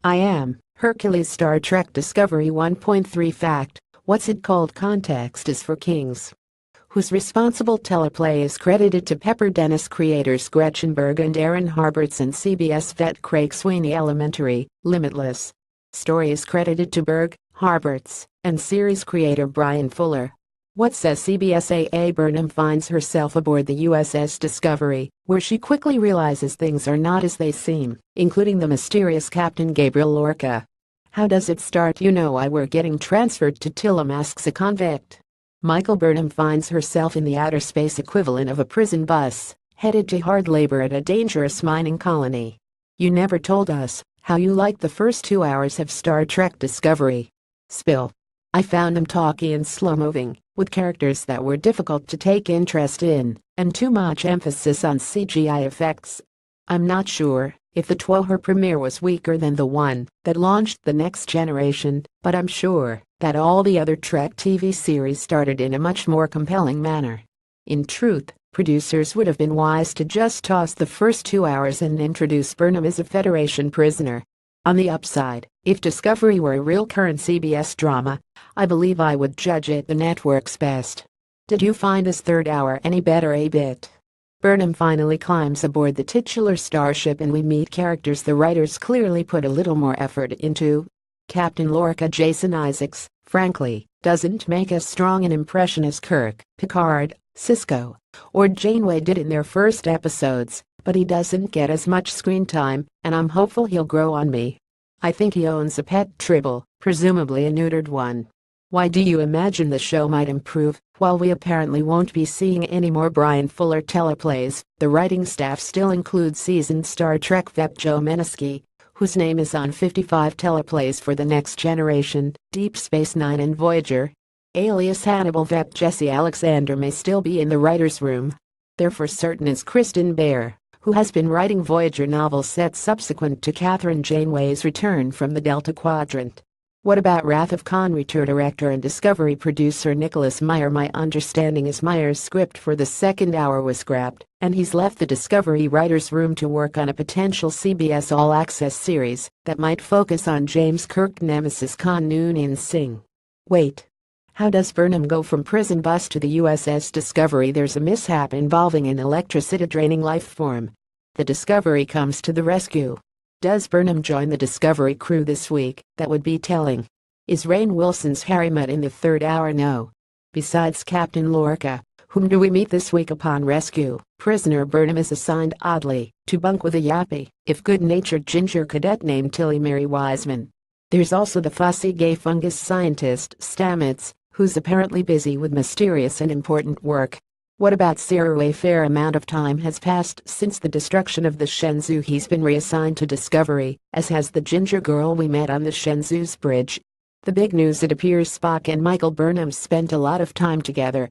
I am. Hercules Star Trek Discovery 1.3 Fact: what's it called? Context is for kings. Whose responsible teleplay is credited to Pepper Dennis creators Gretchen Berg and Aaron Harberts and CBS vet Craig Sweeney. Elementary, Limitless. Story is credited to Berg, Harberts, and series creator Brian Fuller. What says CBS? A. Burnham finds herself aboard the USS Discovery, where she quickly realizes things are not as they seem, including the mysterious Captain Gabriel Lorca. How does it start? You know I were getting transferred to Tillam, asks a convict. Michael Burnham finds herself in the outer space equivalent of a prison bus, headed to hard labor at a dangerous mining colony. You never told us how you liked the first 2 hours of Star Trek Discovery. Spill. I found them talky and slow-moving, with characters that were difficult to take interest in, and too much emphasis on CGI effects. I'm not sure if the TWOHER premiere was weaker than the one that launched The Next Generation, but I'm sure that all the other Trek TV series started in a much more compelling manner. In truth, producers would have been wise to just toss the first 2 hours and introduce Burnham as a Federation prisoner. On the upside, if Discovery were a real current CBS drama, I believe I would judge it the network's best. Did you find this third hour any better? A bit. Burnham finally climbs aboard the titular starship and we meet characters the writers clearly put a little more effort into. Captain Lorca Jason Isaacs, frankly, doesn't make as strong an impression as Kirk, Picard, Sisko, or Janeway did in their first episodes, but he doesn't get as much screen time, and I'm hopeful he'll grow on me. I think he owns a pet Tribble, presumably a neutered one. Why do you imagine the show might improve? While we apparently won't be seeing any more Brian Fuller teleplays, the writing staff still includes seasoned Star Trek vet Joe Menesky, whose name is on 55 teleplays for The Next Generation, Deep Space Nine and Voyager. Alias Hannibal vet Jesse Alexander may still be in the writer's room. There for certain is Kristen Bear, who has been writing Voyager novels set subsequent to Catherine Janeway's return from the Delta Quadrant. What about Wrath of Khan? Director and Discovery producer Nicholas Meyer. My understanding is Meyer's script for the second hour was scrapped, and he's left the Discovery writer's room to work on a potential CBS All-Access series that might focus on James Kirk nemesis Khan Noonien Singh. Wait. How does Burnham go from prison bus to the USS Discovery? There's a mishap involving an electricity-draining life form. The Discovery comes to the rescue. Does Burnham join the Discovery crew this week? That would be telling. Is Rainn Wilson's Harry Mudd in the third hour? No. Besides Captain Lorca, whom do we meet this week upon rescue? Prisoner Burnham is assigned, oddly, to bunk with a yappy, if good-natured ginger cadet named Tilly Mary Wiseman. There's also the fussy gay fungus scientist, Stamets, who's apparently busy with mysterious and important work. What about Saru? A fair amount of time has passed since the destruction of the Shenzhou. He's been reassigned to Discovery, as has the ginger girl we met on the Shenzhou's bridge. The big news: it appears Spock and Michael Burnham spent a lot of time together.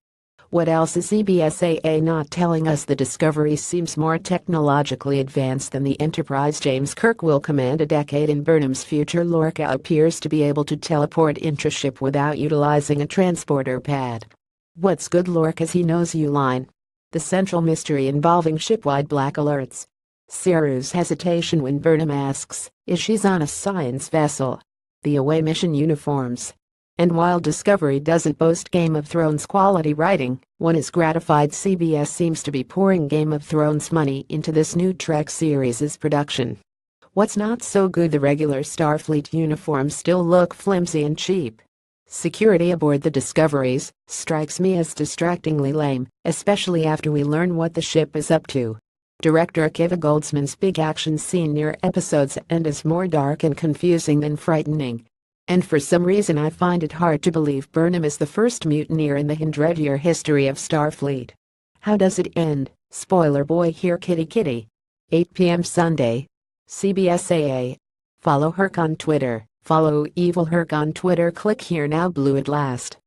What else is CBS not telling us? The Discovery seems more technologically advanced than the Enterprise. James Kirk will command a decade in Burnham's future. Lorca appears to be able to teleport intraship without utilizing a transporter pad. What's good? Lorca's he knows you line. The central mystery involving shipwide black alerts. Saru's hesitation when Burnham asks if she's on a science vessel. The away mission uniforms. And while Discovery doesn't boast Game of Thrones quality writing, one is gratified CBS seems to be pouring Game of Thrones money into this new Trek series' production. What's not so good? The regular Starfleet uniforms still look flimsy and cheap. Security aboard the Discoveries strikes me as distractingly lame, especially after we learn what the ship is up to. Director Akiva Goldsman's big action scene near episode's end is more dark and confusing than frightening. And for some reason I find it hard to believe Burnham is the first mutineer in the 100-year history of Starfleet. How does it end? Spoiler boy here, kitty kitty. 8 p.m. Sunday. CBS AA. Follow Herc on Twitter. Follow Evil Herc on Twitter. Click here now. Blue at last.